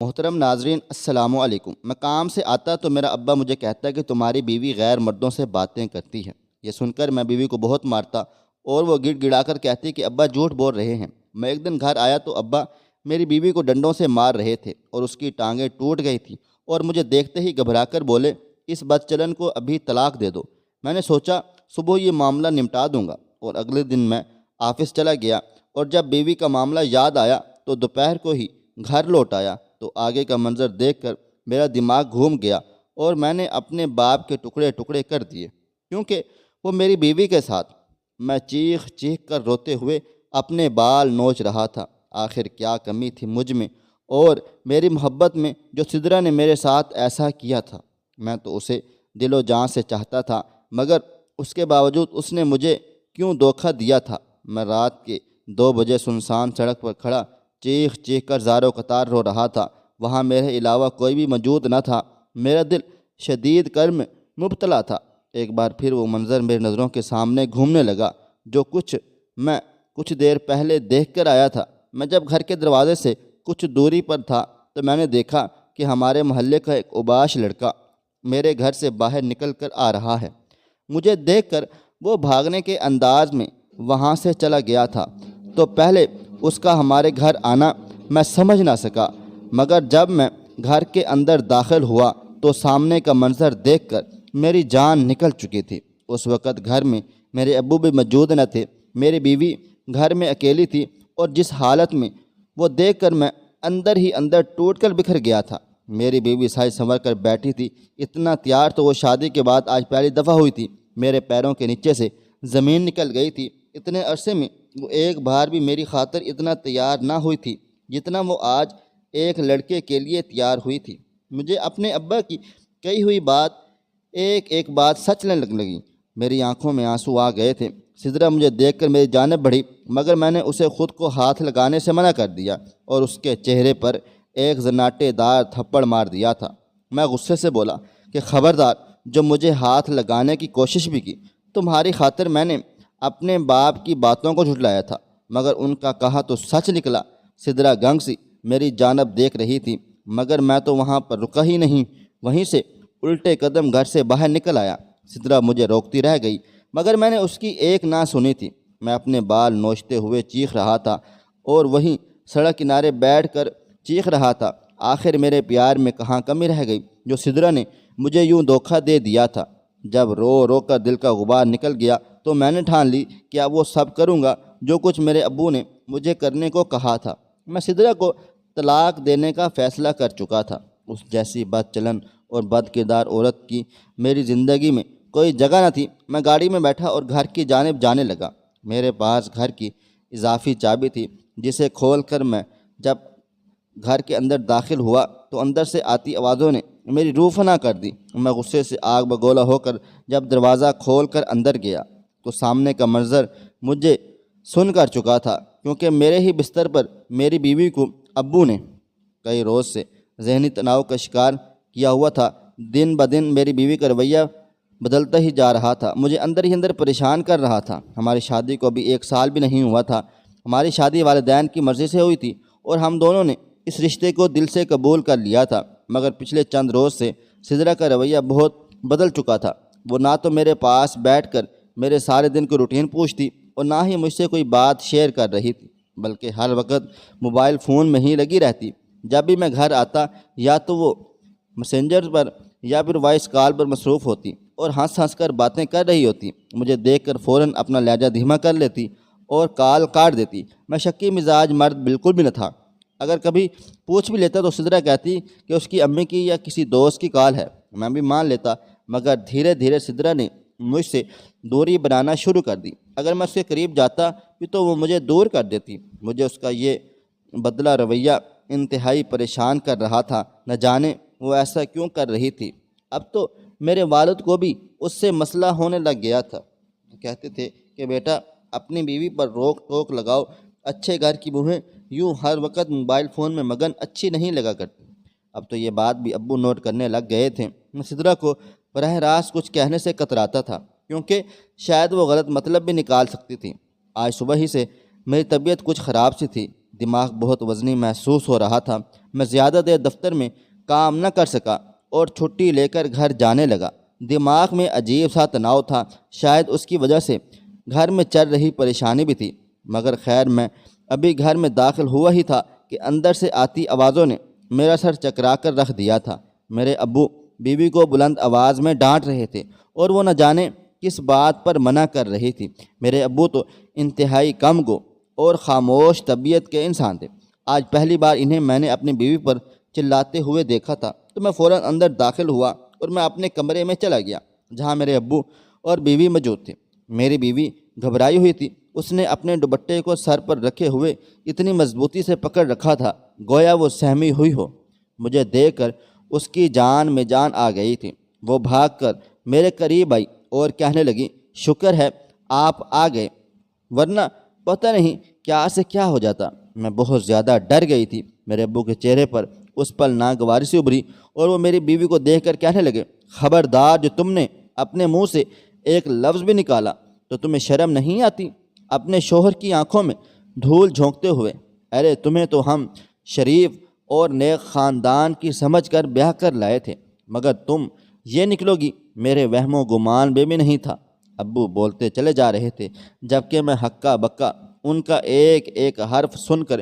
محترم ناظرین السلام علیکم۔ میں کام سے آتا تو میرا ابا مجھے کہتا کہ تمہاری بیوی غیر مردوں سے باتیں کرتی ہے۔ یہ سن کر میں بیوی کو بہت مارتا اور وہ گڑ گڑا کر کہتی کہ ابا جھوٹ بول رہے ہیں۔ میں ایک دن گھر آیا تو ابا میری بیوی کو ڈنڈوں سے مار رہے تھے اور اس کی ٹانگیں ٹوٹ گئی تھیں، اور مجھے دیکھتے ہی گھبرا کر بولے اس بدچلن کو ابھی طلاق دے دو۔ میں نے سوچا صبح یہ معاملہ نمٹا دوں گا، اور اگلے دن میں آفس چلا گیا، اور جب بیوی کا معاملہ یاد آیا تو دوپہر کو ہی گھر لوٹ آیا تو آگے کا منظر دیکھ کر میرا دماغ گھوم گیا اور میں نے اپنے باپ کے ٹکڑے ٹکڑے کر دیے، کیونکہ وہ میری بیوی کے ساتھ۔ میں چیخ چیخ کر روتے ہوئے اپنے بال نوچ رہا تھا۔ آخر کیا کمی تھی مجھ میں اور میری محبت میں جو سدرا نے میرے ساتھ ایسا کیا تھا؟ میں تو اسے دل و جان سے چاہتا تھا، مگر اس کے باوجود اس نے مجھے کیوں دھوکہ دیا تھا؟ میں رات کے 2 بجے سنسان سڑک پر کھڑا چیخ چیخ کر زاروں قطار رو رہا تھا۔ وہاں میرے علاوہ کوئی بھی موجود نہ تھا۔ میرا دل شدید کرم مبتلا تھا۔ ایک بار پھر وہ منظر میری نظروں کے سامنے گھومنے لگا جو میں کچھ دیر پہلے دیکھ کر آیا تھا۔ میں جب گھر کے دروازے سے کچھ دوری پر تھا تو میں نے دیکھا کہ ہمارے محلے کا ایک اوباش لڑکا میرے گھر سے باہر نکل کر آ رہا ہے۔ مجھے دیکھ کر وہ بھاگنے کے انداز میں وہاں سے چلا گیا تھا، تو پہلے اس کا ہمارے گھر آنا میں سمجھ نہ سکا، مگر جب میں گھر کے اندر داخل ہوا تو سامنے کا منظر دیکھ کر میری جان نکل چکی تھی۔ اس وقت گھر میں میرے ابو بھی موجود نہ تھے، میری بیوی گھر میں اکیلی تھی، اور جس حالت میں وہ دیکھ کر میں اندر ہی اندر ٹوٹ کر بکھر گیا تھا۔ میری بیوی سائے سنور کر بیٹھی تھی، اتنا تیار تو وہ شادی کے بعد آج پہلی دفعہ ہوئی تھی۔ میرے پیروں کے نیچے سے زمین نکل گئی تھی۔ اتنے عرصے میں وہ ایک بار بھی میری خاطر اتنا تیار نہ ہوئی تھی جتنا وہ آج ایک لڑکے کے لیے تیار ہوئی تھی۔ مجھے اپنے ابا کی کہی ہوئی بات ایک ایک بات سچ لگنے لگی۔ میری آنکھوں میں آنسو آ گئے تھے۔ سدرا مجھے دیکھ کر میری جانب بڑھی، مگر میں نے اسے خود کو ہاتھ لگانے سے منع کر دیا اور اس کے چہرے پر ایک زناٹے دار تھپڑ مار دیا تھا۔ میں غصے سے بولا کہ خبردار، جو مجھے ہاتھ لگانے کی کوشش بھی کی۔ تمہاری خاطر میں نے اپنے باپ کی باتوں کو جھٹلایا تھا، مگر ان کا کہا تو سچ نکلا۔ سدرا گنگ سی میری جانب دیکھ رہی تھی، مگر میں تو وہاں پر رکا ہی نہیں، وہیں سے الٹے قدم گھر سے باہر نکل آیا۔ سدرا مجھے روکتی رہ گئی، مگر میں نے اس کی ایک نہ سنی تھی۔ میں اپنے بال نوچتے ہوئے چیخ رہا تھا اور وہیں سڑک کنارے بیٹھ کر چیخ رہا تھا۔ آخر میرے پیار میں کہاں کمی رہ گئی جو سدرا نے مجھے یوں دھوکہ دے دیا تھا؟ جب رو رو کر دل کا غبار نکل گیا تو میں نے ٹھان لی کہ اب وہ سب کروں گا جو کچھ میرے ابو نے مجھے کرنے کو کہا تھا۔ میں سدرا کو طلاق دینے کا فیصلہ کر چکا تھا۔ اس جیسی بد چلن اور بد کردار عورت کی میری زندگی میں کوئی جگہ نہ تھی۔ میں گاڑی میں بیٹھا اور گھر کی جانب جانے لگا۔ میرے پاس گھر کی اضافی چابی تھی، جسے کھول کر میں جب گھر کے اندر داخل ہوا تو اندر سے آتی آوازوں نے میری روح فنا کر دی۔ میں غصے سے آگ بگولا ہو کر جب دروازہ کھول کر اندر گیا تو سامنے کا منظر مجھے سن کر چکا تھا، کیونکہ میرے ہی بستر پر میری بیوی کو ابو نے کئی روز سے ذہنی تناؤ کا شکار کیا ہوا تھا۔ دن بدن میری بیوی کا رویہ بدلتا ہی جا رہا تھا، مجھے اندر ہی اندر پریشان کر رہا تھا۔ ہماری شادی کو ابھی 1 سال بھی نہیں ہوا تھا۔ ہماری شادی والدین کی مرضی سے ہوئی تھی اور ہم دونوں نے اس رشتے کو دل سے قبول کر لیا تھا، مگر پچھلے چند روز سے سدرا کا رویہ بہت بدل چکا تھا۔ وہ نہ تو میرے پاس بیٹھ کر میرے سارے دن کی روٹین پوچھتی اور نہ ہی مجھ سے کوئی بات شیئر کر رہی تھی، بلکہ ہر وقت موبائل فون میں ہی لگی رہتی۔ جب بھی میں گھر آتا یا تو وہ میسنجر پر یا پھر وائس کال پر مصروف ہوتی اور ہنس ہنس کر باتیں کر رہی ہوتی۔ مجھے دیکھ کر فوراً اپنا لہجہ دھیما کر لیتی اور کال کاٹ دیتی۔ میں شکی مزاج مرد بالکل بھی نہ تھا۔ اگر کبھی پوچھ بھی لیتا تو سدرا کہتی کہ اس کی امی کی یا کسی دوست کی کال ہے۔ میں بھی مان لیتا، مگر دھیرے دھیرے سدرا نے مجھ سے دوری بنانا شروع کر دی۔ اگر میں اس کے قریب جاتا بھی تو وہ مجھے دور کر دیتی۔ مجھے اس کا یہ بدلہ رویہ انتہائی پریشان کر رہا تھا، نہ جانے وہ ایسا کیوں کر رہی تھی۔ اب تو میرے والد کو بھی اس سے مسئلہ ہونے لگ گیا تھا۔ کہتے تھے کہ بیٹا اپنی بیوی پر روک ٹوک لگاؤ، اچھے گھر کی بہویں یوں ہر وقت موبائل فون میں مگن اچھی نہیں لگا کرتی۔ اب تو یہ بات بھی ابو نوٹ کرنے لگ گئے تھے۔ میں سدرا کو براہ راست کچھ کہنے سے کتراتا تھا، کیونکہ شاید وہ غلط مطلب بھی نکال سکتی تھی۔ آج صبح ہی سے میری طبیعت کچھ خراب سی تھی۔ دماغ بہت وزنی محسوس ہو رہا تھا۔ میں زیادہ دیر دفتر میں کام نہ کر سکا اور چھٹی لے کر گھر جانے لگا۔ دماغ میں عجیب سا تناؤ تھا، شاید اس کی وجہ سے گھر میں چل رہی پریشانی بھی تھی، مگر خیر میں ابھی گھر میں داخل ہوا ہی تھا کہ اندر سے آتی آوازوں نے میرا سر چکرا کر رکھ دیا تھا۔ میرے ابو بیوی کو بلند آواز میں ڈانٹ رہے تھے اور وہ نہ جانے کس بات پر منع کر رہی تھی۔ میرے ابو تو انتہائی کم گو اور خاموش طبیعت کے انسان تھے۔ آج پہلی بار انہیں میں نے اپنی بیوی پر چلاتے ہوئے دیکھا تھا تو میں فوراً اندر داخل ہوا اور میں اپنے کمرے میں چلا گیا جہاں میرے ابو اور بیوی موجود تھے۔ میری بیوی گھبرائی ہوئی تھی، اس نے اپنے دوپٹے کو سر پر رکھے ہوئے اتنی مضبوطی سے پکڑ رکھا تھا گویا وہ سہمی ہوئی ہو۔ مجھے دیکھ کر اس کی جان میں جان آ گئی تھی۔ وہ بھاگ کر میرے قریب آئی اور کہنے لگی، شکر ہے آپ آ گئے، ورنہ پتہ نہیں کیا سے کیا ہو جاتا۔ میں بہت زیادہ ڈر گئی تھی۔ میرے ابو کے چہرے پر اس پل ناگواری سی ابھری اور وہ میری بیوی کو دیکھ کر کہنے لگے، خبردار، جو تم نے اپنے منہ سے ایک لفظ بھی نکالا تو تمہیں شرم نہیں آتی؟ اپنے شوہر کی آنکھوں میں دھول جھونکتے ہوئے، ارے تمہیں تو ہم شریف اور نیک خاندان کی سمجھ کر بیاہ کر لائے تھے، مگر تم یہ نکلو گی، میرے وہم و گمان بھی نہیں تھا۔ ابو بولتے چلے جا رہے تھے جبکہ میں ہکا بکا ان کا ایک ایک حرف سن کر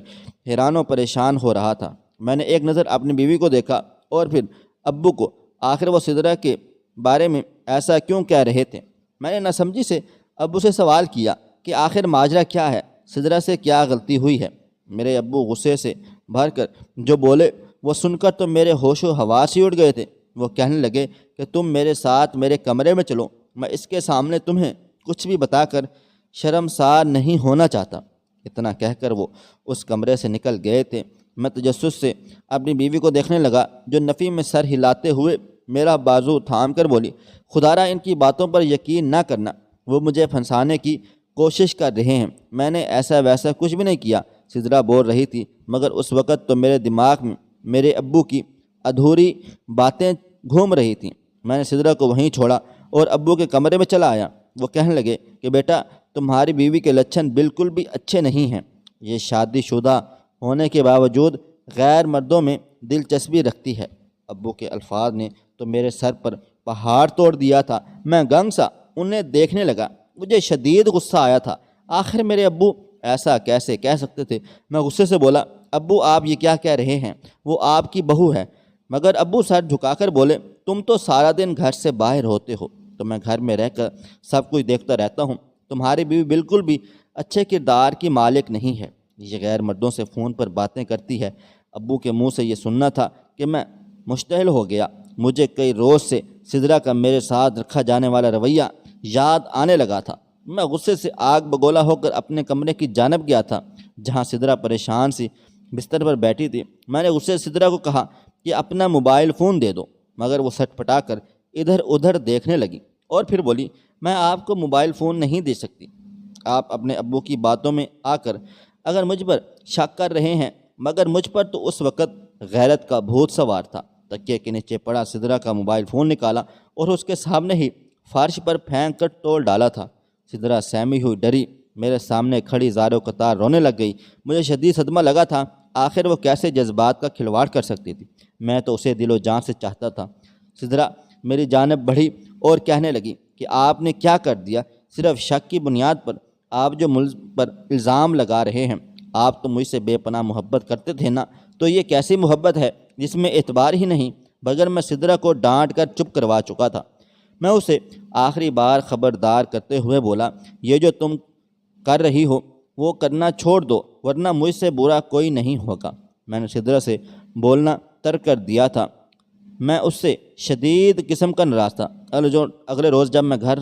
حیران و پریشان ہو رہا تھا۔ میں نے ایک نظر اپنی بیوی کو دیکھا اور پھر ابو کو۔ آخر وہ سدرہ کے بارے میں ایسا کیوں کہہ رہے تھے؟ میں نے ناسمجھی سے ابو سے سوال کیا کہ آخر ماجرا کیا ہے، سدرہ سے کیا غلطی ہوئی ہے؟ میرے ابو غصے سے بھر کر جو بولے وہ سن کر تو میرے ہوش و حواس ہی اڑ گئے تھے۔ وہ کہنے لگے کہ تم میرے ساتھ میرے کمرے میں چلو، میں اس کے سامنے تمہیں کچھ بھی بتا کر شرمسار نہیں ہونا چاہتا۔ اتنا کہہ کر وہ اس کمرے سے نکل گئے تھے۔ میں تجسس سے اپنی بیوی کو دیکھنے لگا جو نفی میں سر ہلاتے ہوئے میرا بازو تھام کر بولی، خدارا ان کی باتوں پر یقین نہ کرنا، وہ مجھے پھنسانے کی کوشش کر رہے ہیں، میں نے ایسا ویسا کچھ بھی نہیں کیا۔ سدرہ بول رہی تھی مگر اس وقت تو میرے دماغ میں میرے ابو کی ادھوری باتیں گھوم رہی تھیں۔ میں نے سدرہ کو وہیں چھوڑا اور ابو کے کمرے میں چلا آیا۔ وہ کہنے لگے کہ بیٹا، تمہاری بیوی کے لچھن بالکل بھی اچھے نہیں ہیں، یہ شادی شدہ ہونے کے باوجود غیر مردوں میں دلچسپی رکھتی ہے۔ ابو کے الفاظ نے تو میرے سر پر پہاڑ توڑ دیا تھا۔ میں گنگ سا انہیں دیکھنے لگا، مجھے شدید غصہ آیا تھا۔ آخر میرے ابو ایسا کیسے کہہ سکتے تھے؟ میں غصے سے بولا، ابو آپ یہ کیا کہہ رہے ہیں؟ وہ آپ کی بہو ہے۔ مگر ابو سر جھکا کر بولے، تم تو سارا دن گھر سے باہر ہوتے ہو تو میں گھر میں رہ کر سب کچھ دیکھتا رہتا ہوں۔ تمہاری بیوی بالکل بھی اچھے کردار کی مالک نہیں ہے، یہ غیر مردوں سے فون پر باتیں کرتی ہے۔ ابو کے منہ سے یہ سننا تھا کہ میں مشتعل ہو گیا۔ مجھے کئی روز سے سدرہ کا میرے ساتھ رکھا جانے والا رویہ یاد آنے لگا تھا۔ میں غصے سے آگ بگولا ہو کر اپنے کمرے کی جانب گیا تھا جہاں سدرہ پریشان سی بستر پر بیٹھی تھی۔ میں نے غصے سے سدرہ کو کہا کہ اپنا موبائل فون دے دو، مگر وہ سٹ پٹا کر ادھر ادھر دیکھنے لگی اور پھر بولی، میں آپ کو موبائل فون نہیں دے سکتی۔ آپ اپنے ابو کی باتوں میں آ کر اگر مجھ پر شک کر رہے ہیں، مگر مجھ پر تو اس وقت غیرت کا بھوت سوار تھا۔ تکیے کے نیچے پڑا سدرہ کا موبائل فون نکالا اور اس کے سامنے ہی فرش پر پھینک کر توڑ ڈالا تھا۔ سدرہ سہمی ہوئی ڈری میرے سامنے کھڑی زاروں قطار رونے لگ گئی۔ مجھے شدید صدمہ لگا تھا، آخر وہ کیسے جذبات کا کھلواڑ کر سکتی تھی؟ میں تو اسے دل و جان سے چاہتا تھا۔ سدرہ میری جانب بڑھی اور کہنے لگی کہ آپ نے کیا کر دیا؟ صرف شک کی بنیاد پر آپ جو مجھ پر الزام لگا رہے ہیں، آپ تو مجھ سے بے پناہ محبت کرتے تھے نا، تو یہ کیسی محبت ہے جس میں اعتبار ہی نہیں؟ بغیر میں سدرہ کو ڈانٹ کر چپ کروا چکا تھا۔ میں اسے آخری بار خبردار کرتے ہوئے بولا، یہ جو تم کر رہی ہو وہ کرنا چھوڑ دو، ورنہ مجھ سے برا کوئی نہیں ہوگا۔ میں نے سدرہ سے بولنا ترک کر دیا تھا۔ میں اس سے شدید قسم کا ناراض تھا۔ اگلے روز جب میں گھر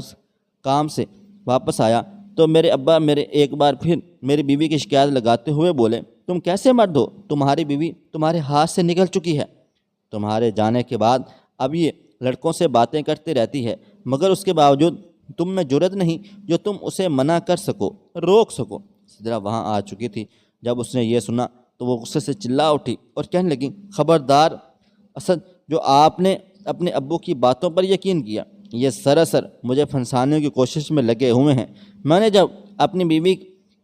کام سے واپس آیا تو میرے ابا ایک بار پھر میری بیوی کی شکایت لگاتے ہوئے بولے، تم کیسے مرد ہو؟ تمہاری بیوی تمہارے ہاتھ سے نکل چکی ہے۔ تمہارے جانے کے بعد اب یہ لڑکوں سے باتیں کرتی رہتی ہے، مگر اس کے باوجود تم میں جرأت نہیں جو تم اسے منع کر سکو، روک سکو۔ سدرہ وہاں آ چکی تھی۔ جب اس نے یہ سنا تو وہ غصے سے چلا اٹھی اور کہنے لگی، خبردار اسد، جو آپ نے اپنے ابو کی باتوں پر یقین کیا، یہ سراسر مجھے پھنسانے کی کوشش میں لگے ہوئے ہیں۔ میں نے جب اپنی بیوی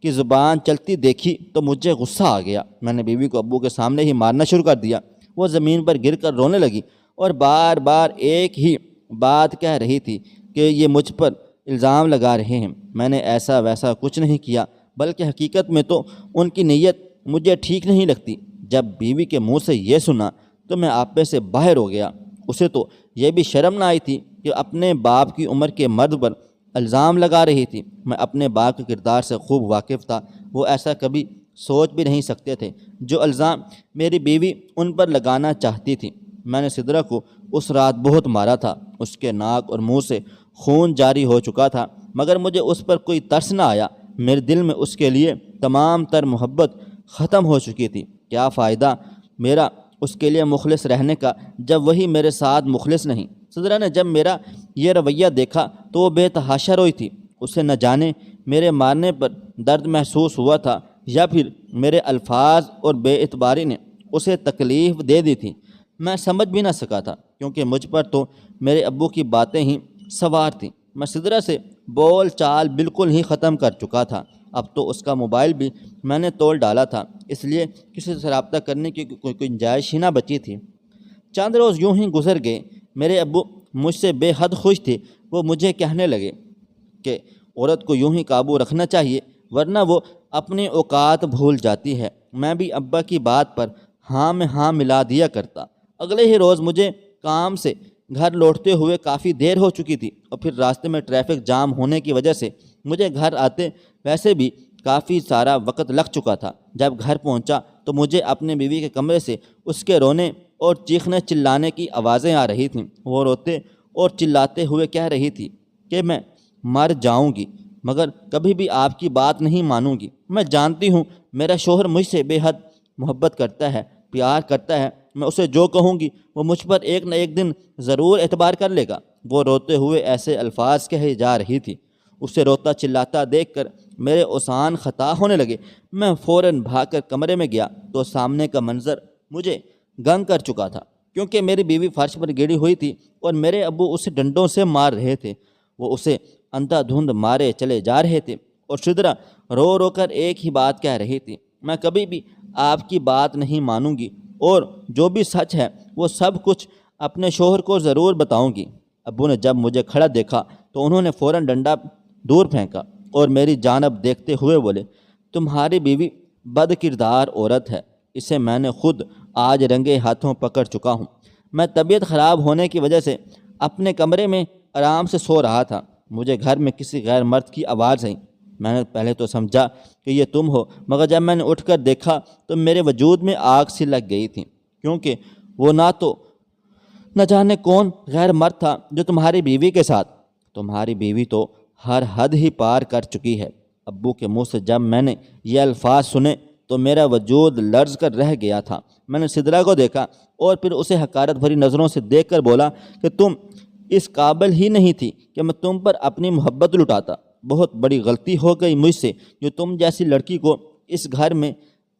کی زبان چلتی دیکھی تو مجھے غصہ آ گیا۔ میں نے بیوی کو ابو کے سامنے ہی مارنا شروع کر دیا۔ وہ زمین پر گر کر رونے لگی اور بار بار ایک ہی بات کہہ رہی تھی کہ یہ مجھ پر الزام لگا رہے ہیں۔ میں نے ایسا ویسا کچھ نہیں کیا، بلکہ حقیقت میں تو ان کی نیت مجھے ٹھیک نہیں لگتی۔ جب بیوی کے منہ سے یہ سنا تو میں آپے سے باہر ہو گیا۔ اسے تو یہ بھی شرم نہ آئی تھی کہ اپنے باپ کی عمر کے مرد پر الزام لگا رہی تھی۔ میں اپنے باپ کے کردار سے خوب واقف تھا۔ وہ ایسا کبھی سوچ بھی نہیں سکتے تھے جو الزام میری بیوی ان پر لگانا چاہتی تھی۔ میں نے سدرہ کو اس رات بہت مارا تھا۔ اس کے ناک اور منہ سے خون جاری ہو چکا تھا، مگر مجھے اس پر کوئی ترس نہ آیا۔ میرے دل میں اس کے لیے تمام تر محبت ختم ہو چکی تھی۔ کیا فائدہ میرا اس کے لیے مخلص رہنے کا جب وہی میرے ساتھ مخلص نہیں۔ سدرہ نے جب میرا یہ رویہ دیکھا تو وہ بے تحاشا روئی تھی۔ اسے نہ جانے میرے مارنے پر درد محسوس ہوا تھا یا پھر میرے الفاظ اور بے اعتباری نے اسے تکلیف دے دی تھی۔ میں سمجھ بھی نہ سکا تھا، کیونکہ مجھ پر تو میرے ابو کی باتیں ہی سوار تھیں۔ میں سدرہ سے بول چال بالکل ہی ختم کر چکا تھا۔ اب تو اس کا موبائل بھی میں نے توڑ ڈالا تھا، اس لیے کسی سے رابطہ کرنے کی کوئی گنجائش ہی نہ بچی تھی۔ چند روز یوں ہی گزر گئے۔ میرے ابو مجھ سے بے حد خوش تھے۔ وہ مجھے کہنے لگے کہ عورت کو یوں ہی قابو رکھنا چاہیے، ورنہ وہ اپنی اوقات بھول جاتی ہے۔ میں بھی ابا کی بات پر ہاں میں ہاں ملا دیا کرتا۔ اگلے ہی روز مجھے کام سے گھر لوٹتے ہوئے کافی دیر ہو چکی تھی، اور پھر راستے میں ٹریفک جام ہونے کی وجہ سے مجھے گھر آتے ویسے بھی کافی سارا وقت لگ چکا تھا۔ جب گھر پہنچا تو مجھے اپنے بیوی کے کمرے سے اس کے رونے اور چیخنے چلانے کی آوازیں آ رہی تھیں۔ وہ روتے اور چلاتے ہوئے کہہ رہی تھی کہ میں مر جاؤں گی مگر کبھی بھی آپ کی بات نہیں مانوں گی۔ میں جانتی ہوں میرا شوہر مجھ سے بے حد محبت کرتا ہے، پیار کرتا ہے۔ میں اسے جو کہوں گی وہ مجھ پر ایک نہ ایک دن ضرور اعتبار کر لے گا۔ وہ روتے ہوئے ایسے الفاظ کہے جا رہی تھی۔ اسے روتا چلاتا دیکھ کر میرے اوسان خطا ہونے لگے۔ میں فوراً بھاگ کر کمرے میں گیا تو سامنے کا منظر مجھے گنگ کر چکا تھا، کیونکہ میری بیوی فرش پر گری ہوئی تھی اور میرے ابو اسے ڈنڈوں سے مار رہے تھے۔ وہ اسے اندھا دھند مارے چلے جا رہے تھے اور سدرہ رو رو کر ایک ہی بات کہہ رہی تھی، میں کبھی بھی آپ کی بات نہیں مانوں گی، اور جو بھی سچ ہے وہ سب کچھ اپنے شوہر کو ضرور بتاؤں گی۔ ابو نے جب مجھے کھڑا دیکھا تو انہوں نے فوراً ڈنڈا دور پھینکا اور میری جانب دیکھتے ہوئے بولے، تمہاری بیوی بد کردار عورت ہے، اسے میں نے خود آج رنگے ہاتھوں پکڑ چکا ہوں۔ میں طبیعت خراب ہونے کی وجہ سے اپنے کمرے میں آرام سے سو رہا تھا۔ مجھے گھر میں کسی غیر مرد کی آواز آئی۔ میں نے پہلے تو سمجھا کہ یہ تم ہو، مگر جب میں نے اٹھ کر دیکھا تو میرے وجود میں آگ سی لگ گئی تھی، کیونکہ وہ نہ جانے کون غیر مرد تھا جو تمہاری بیوی کے ساتھ۔ تمہاری بیوی تو ہر حد ہی پار کر چکی ہے۔ ابو کے منہ سے جب میں نے یہ الفاظ سنے تو میرا وجود لرز کر رہ گیا تھا۔ میں نے سدرہ کو دیکھا اور پھر اسے حقارت بھری نظروں سے دیکھ کر بولا کہ تم اس قابل ہی نہیں تھی کہ میں تم پر اپنی محبت لٹاتا۔ بہت بڑی غلطی ہو گئی مجھ سے جو تم جیسی لڑکی کو اس گھر میں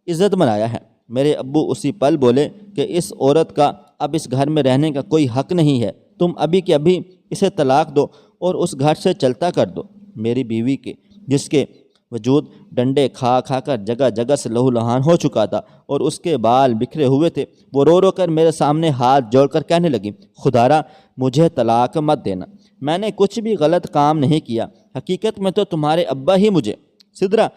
عزت بنایا ہے۔ میرے ابو اسی پل بولے کہ اس عورت کا اب اس گھر میں رہنے کا کوئی حق نہیں ہے، تم ابھی کے ابھی اسے طلاق دو اور اس گھر سے چلتا کر دو۔ میری بیوی کے جس کے وجود ڈنڈے کھا کھا کر جگہ جگہ سے لہو لہان ہو چکا تھا اور اس کے بال بکھرے ہوئے تھے، وہ رو رو کر میرے سامنے ہاتھ جوڑ کر کہنے لگی، خدارا مجھے طلاق مت دینا، میں نے کچھ بھی غلط کام نہیں کیا، حقیقت میں تو تمہارے ابا ہی مجھے۔ سدرہ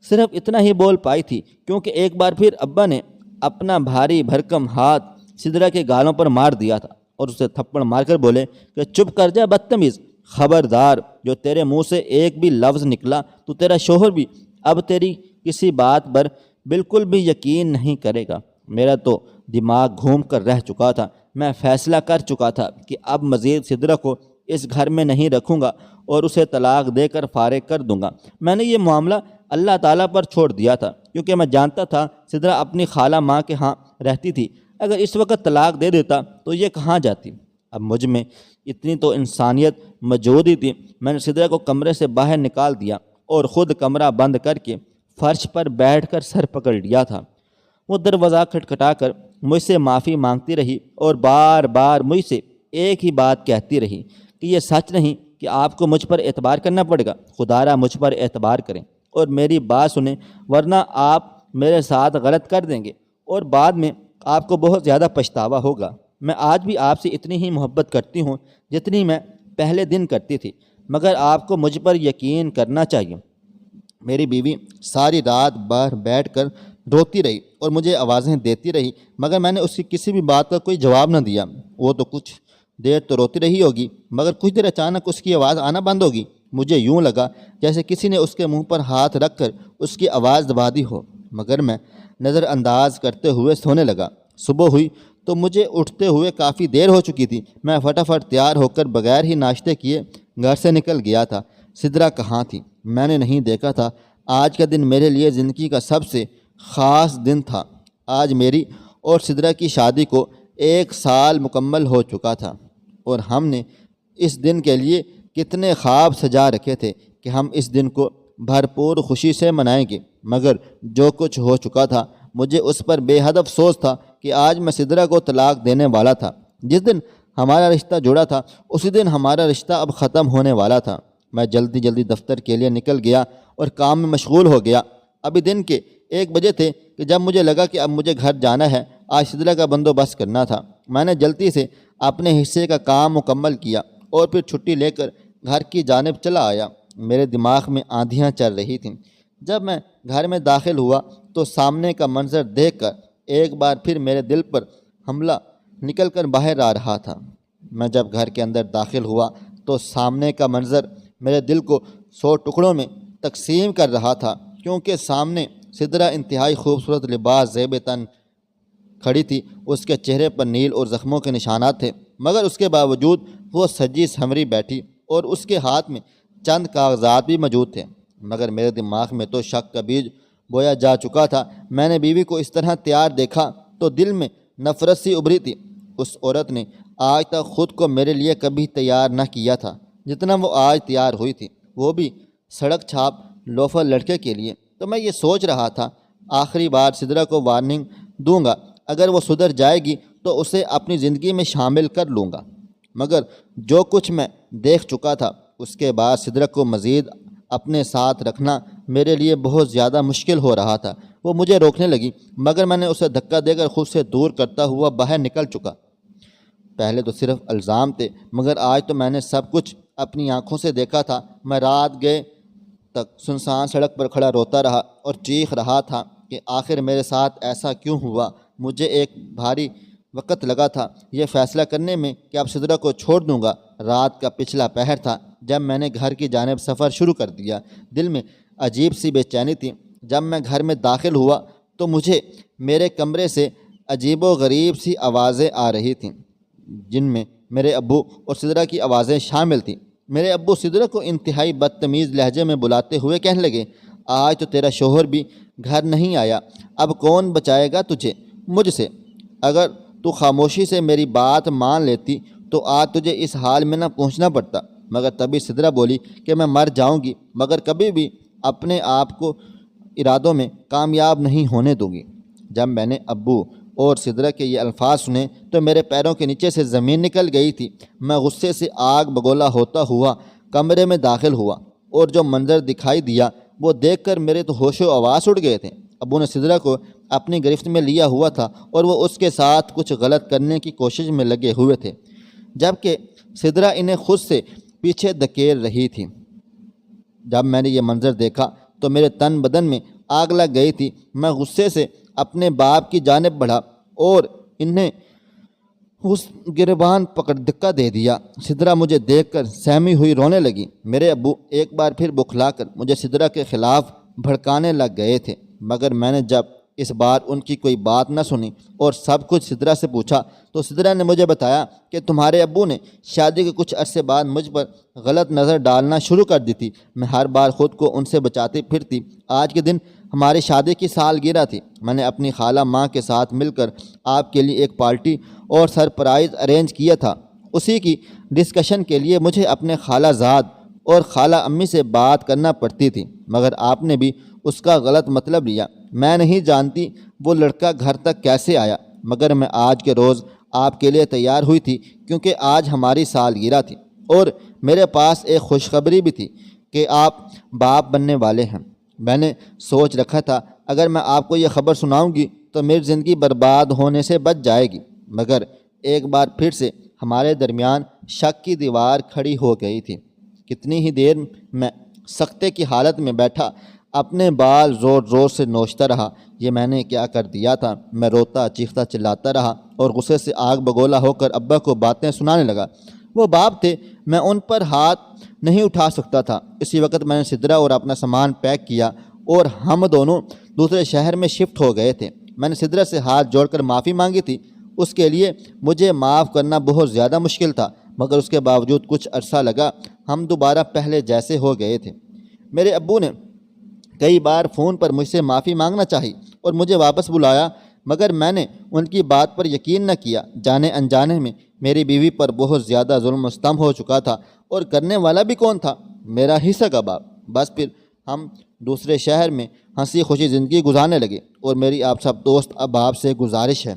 صرف اتنا ہی بول پائی تھی، کیونکہ ایک بار پھر ابا نے اپنا بھاری بھرکم ہاتھ سدرہ کے گالوں پر مار دیا تھا اور اسے تھپڑ مار کر بولے کہ چپ کر جا بدتمیز، خبردار جو تیرے منہ سے ایک بھی لفظ نکلا تو تیرا شوہر بھی اب تیری کسی بات پر بالکل بھی یقین نہیں کرے گا۔ میرا تو دماغ گھوم کر رہ چکا تھا۔ میں فیصلہ کر چکا تھا کہ اب مزید سدرہ کو اس گھر میں نہیں رکھوں گا اور اسے طلاق دے کر فارغ کر دوں گا۔ میں نے یہ معاملہ اللہ تعالیٰ پر چھوڑ دیا تھا، کیونکہ میں جانتا تھا سدرہ اپنی خالہ ماں کے ہاں رہتی تھی، اگر اس وقت طلاق دے دیتا تو یہ کہاں جاتی۔ اب مجھ میں اتنی تو انسانیت موجود ہی تھی۔ میں نے سدرہ کو کمرے سے باہر نکال دیا اور خود کمرہ بند کر کے فرش پر بیٹھ کر سر پکڑ لیا تھا۔ وہ دروازہ کھٹکھٹا کر مجھ سے معافی مانگتی رہی اور بار بار مجھ سے ایک ہی بات کہتی رہی کہ یہ سچ نہیں کہ آپ کو مجھ پر اعتبار کرنا پڑے گا، خدارا مجھ پر اعتبار کریں، اور میری بات سنیں، ورنہ آپ میرے ساتھ غلط کر دیں گے اور بعد میں آپ کو بہت زیادہ پچھتاوا ہوگا۔ میں آج بھی آپ سے اتنی ہی محبت کرتی ہوں جتنی میں پہلے دن کرتی تھی، مگر آپ کو مجھ پر یقین کرنا چاہیے۔ میری بیوی ساری رات باہر بیٹھ کر روتی رہی اور مجھے آوازیں دیتی رہی، مگر میں نے اس کی کسی بھی بات کا کوئی جواب نہ دیا۔ وہ تو کچھ دیر تو روتی رہی ہوگی، مگر کچھ دیر اچانک اس کی آواز آنا بند ہوگی۔ مجھے یوں لگا جیسے کسی نے اس کے منہ پر ہاتھ رکھ کر اس کی آواز دبا دی ہو، مگر میں نظر انداز کرتے ہوئے سونے لگا۔ صبح ہوئی تو مجھے اٹھتے ہوئے کافی دیر ہو چکی تھی۔ میں فٹافٹ تیار ہو کر بغیر ہی ناشتے کیے گھر سے نکل گیا تھا۔ سدرا کہاں تھی؟ میں نے نہیں دیکھا تھا۔ آج کا دن میرے لیے زندگی کا سب سے خاص دن تھا۔ آج میری اور سدرا کی شادی کو 1 سال مکمل ہو چکا تھا، اور ہم نے اس دن کے لیے کتنے خواب سجا رکھے تھے کہ ہم اس دن کو بھرپور خوشی سے منائیں گے، مگر جو کچھ ہو چکا تھا مجھے اس پر بے حد افسوس تھا کہ آج میں سدرا کو طلاق دینے والا تھا۔ جس دن ہمارا رشتہ جڑا تھا اسی دن ہمارا رشتہ اب ختم ہونے والا تھا۔ میں جلدی جلدی دفتر کے لیے نکل گیا اور کام میں مشغول ہو گیا۔ ابھی دن کے 1 بجے تھے کہ جب مجھے لگا کہ اب مجھے گھر جانا ہے۔ آج سدرا کا بندوبست کرنا تھا۔ میں نے جلدی سے اپنے حصے کا کام مکمل کیا اور پھر چھٹی لے کر گھر کی جانب چلا آیا۔ میرے دماغ میں آندھیاں چل رہی تھیں۔ جب میں گھر میں داخل ہوا تو سامنے کا منظر دیکھ کر ایک بار پھر میرے دل پر حملہ نکل کر باہر آ رہا تھا۔ میں جب گھر کے اندر داخل ہوا تو سامنے کا منظر میرے دل کو 100 ٹکڑوں میں تقسیم کر رہا تھا، کیونکہ سامنے سدرا انتہائی خوبصورت لباس زیب تن کھڑی تھی۔ اس کے چہرے پر نیل اور زخموں کے نشانات تھے، مگر اس کے باوجود وہ سجی سنوری بیٹھی اور اس کے ہاتھ میں چند کاغذات بھی موجود تھے۔ مگر میرے دماغ میں تو شک کا بیج بویا جا چکا تھا۔ میں نے بیوی کو اس طرح تیار دیکھا تو دل میں نفرت سی ابھری تھی۔ اس عورت نے آج تک خود کو میرے لیے کبھی تیار نہ کیا تھا جتنا وہ آج تیار ہوئی تھی، وہ بھی سڑک چھاپ لوفر لڑکے کے لیے۔ تو میں یہ سوچ رہا تھا آخری بار سدرا کو وارننگ دوں گا، اگر وہ سدھر جائے گی تو اسے اپنی زندگی میں شامل کر لوں گا۔ مگر جو کچھ میں دیکھ چکا تھا اس کے بعد سدرا کو مزید اپنے ساتھ رکھنا میرے لیے بہت زیادہ مشکل ہو رہا تھا۔ وہ مجھے روکنے لگی، مگر میں نے اسے دھکا دے کر خود سے دور کرتا ہوا باہر نکل چکا۔ پہلے تو صرف الزام تھے، مگر آج تو میں نے سب کچھ اپنی آنکھوں سے دیکھا تھا۔ میں رات گئے تک سنسان سڑک پر کھڑا روتا رہا اور چیخ رہا تھا کہ آخر میرے ساتھ ایسا کیوں ہوا۔ مجھے ایک بھاری وقت لگا تھا یہ فیصلہ کرنے میں کہ اب سدرا کو چھوڑ دوں گا۔ رات کا پچھلا پہر تھا جب میں نے گھر کی جانب سفر شروع کر دیا۔ دل میں عجیب سی بے چینی تھی۔ جب میں گھر میں داخل ہوا تو مجھے میرے کمرے سے عجیب و غریب سی آوازیں آ رہی تھیں، جن میں میرے ابو اور سدرا کی آوازیں شامل تھیں۔ میرے ابو سدرا کو انتہائی بدتمیز لہجے میں بلاتے ہوئے کہنے لگے، آج تو تیرا شوہر بھی گھر نہیں آیا، اب کون بچائے گا تجھے مجھ سے؟ اگر تو خاموشی سے میری بات مان لیتی تو آج تجھے اس حال میں نہ پہنچنا پڑتا۔ مگر تبھی سدرا بولی کہ میں مر جاؤں گی مگر کبھی بھی اپنے آپ کو ارادوں میں کامیاب نہیں ہونے دوں گی۔ جب میں نے ابو اور سدرا کے یہ الفاظ سنے تو میرے پیروں کے نیچے سے زمین نکل گئی تھی۔ میں غصے سے آگ بگولا ہوتا ہوا کمرے میں داخل ہوا اور جو منظر دکھائی دیا وہ دیکھ کر میرے تو ہوش و حواس اڑ گئے تھے۔ ابو نے سدرا کو اپنی گرفت میں لیا ہوا تھا اور وہ اس کے ساتھ کچھ غلط کرنے کی کوشش میں لگے ہوئے تھے، جبکہ سدرا انہیں خود سے پیچھے دھکیل رہی تھی۔ جب میں نے یہ منظر دیکھا تو میرے تن بدن میں آگ لگ گئی تھی۔ میں غصے سے اپنے باپ کی جانب بڑھا اور انہیں اس گریبان پکڑ دھکا دے دیا۔ سدرا مجھے دیکھ کر سہمی ہوئی رونے لگی۔ میرے ابو ایک بار پھر بکھلا کر مجھے سدرا کے خلاف بھڑکانے لگ گئے تھے، مگر میں نے جب اس بار ان کی کوئی بات نہ سنی اور سب کچھ سدرا سے پوچھا تو سدرا نے مجھے بتایا کہ تمہارے ابو نے شادی کے کچھ عرصے بعد مجھ پر غلط نظر ڈالنا شروع کر دی تھی۔ میں ہر بار خود کو ان سے بچاتی پھرتی۔ آج کے دن ہماری شادی کی سالگرہ تھی۔ میں نے اپنی خالہ ماں کے ساتھ مل کر آپ کے لیے ایک پارٹی اور سرپرائز ارینج کیا تھا۔ اسی کی ڈسکشن کے لیے مجھے اپنے خالہ زاد اور خالہ امی سے بات کرنا پڑتی تھی، مگر آپ نے بھی اس کا غلط مطلب لیا۔ میں نہیں جانتی وہ لڑکا گھر تک کیسے آیا، مگر میں آج کے روز آپ کے لیے تیار ہوئی تھی کیونکہ آج ہماری سالگرہ تھی اور میرے پاس ایک خوشخبری بھی تھی کہ آپ باپ بننے والے ہیں۔ میں نے سوچ رکھا تھا اگر میں آپ کو یہ خبر سناؤں گی تو میری زندگی برباد ہونے سے بچ جائے گی، مگر ایک بار پھر سے ہمارے درمیان شک کی دیوار کھڑی ہو گئی تھی۔ کتنی ہی دیر میں سکتے کی حالت میں بیٹھا اپنے بال زور زور سے نوچتا رہا۔ یہ میں نے کیا کر دیا تھا؟ میں روتا چیختا چلاتا رہا اور غصے سے آگ بگولا ہو کر ابا کو باتیں سنانے لگا۔ وہ باپ تھے، میں ان پر ہاتھ نہیں اٹھا سکتا تھا۔ اسی وقت میں نے سدرا اور اپنا سامان پیک کیا اور ہم دونوں دوسرے شہر میں شفٹ ہو گئے تھے۔ میں نے سدرا سے ہاتھ جوڑ کر معافی مانگی تھی۔ اس کے لیے مجھے معاف کرنا بہت زیادہ مشکل تھا، مگر اس کے باوجود کچھ عرصہ لگا ہم دوبارہ پہلے جیسے ہو گئے تھے۔ میرے ابو نے کئی بار فون پر مجھ سے معافی مانگنا چاہی اور مجھے واپس بلایا، مگر میں نے ان کی بات پر یقین نہ کیا۔ جانے انجانے میں میری بیوی پر بہت زیادہ ظلم و ستم ہو چکا تھا، اور کرنے والا بھی کون تھا؟ میرا ہی سگا باپ۔ بس پھر ہم دوسرے شہر میں ہنسی خوشی زندگی گزارنے لگے، اور میری آپ سب دوست اب آپ سے گزارش ہے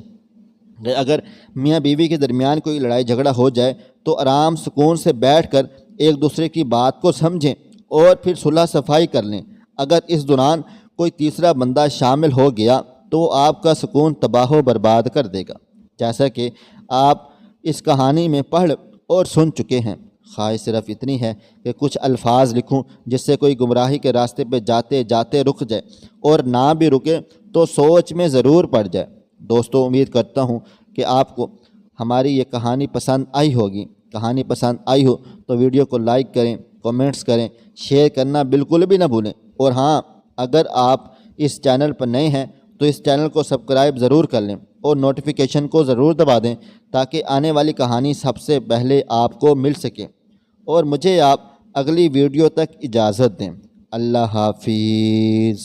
کہ اگر میاں بیوی کے درمیان کوئی لڑائی جھگڑا ہو جائے تو آرام سکون سے بیٹھ کر ایک دوسرے کی بات کو سمجھیں اور پھر صلح صفائی کر لیں۔ اگر اس دوران کوئی تیسرا بندہ شامل ہو گیا تو وہ آپ کا سکون تباہ و برباد کر دے گا، جیسا کہ آپ اس کہانی میں پڑھ اور سن چکے ہیں۔ خواہش صرف اتنی ہے کہ کچھ الفاظ لکھوں جس سے کوئی گمراہی کے راستے پہ جاتے جاتے رک جائے، اور نہ بھی رکے تو سوچ میں ضرور پڑ جائے۔ دوستو، امید کرتا ہوں کہ آپ کو ہماری یہ کہانی پسند آئی ہوگی۔ کہانی پسند آئی ہو تو ویڈیو کو لائک کریں، کومنٹس کریں، شیئر کرنا بالکل بھی نہ بھولیں، اور ہاں، اگر آپ اس چینل پر نئے ہیں تو اس چینل کو سبسکرائب ضرور کر لیں اور نوٹیفیکیشن کو ضرور دبا دیں تاکہ آنے والی کہانی سب سے پہلے آپ کو مل سکے۔ اور مجھے آپ اگلی ویڈیو تک اجازت دیں۔ اللہ حافظ۔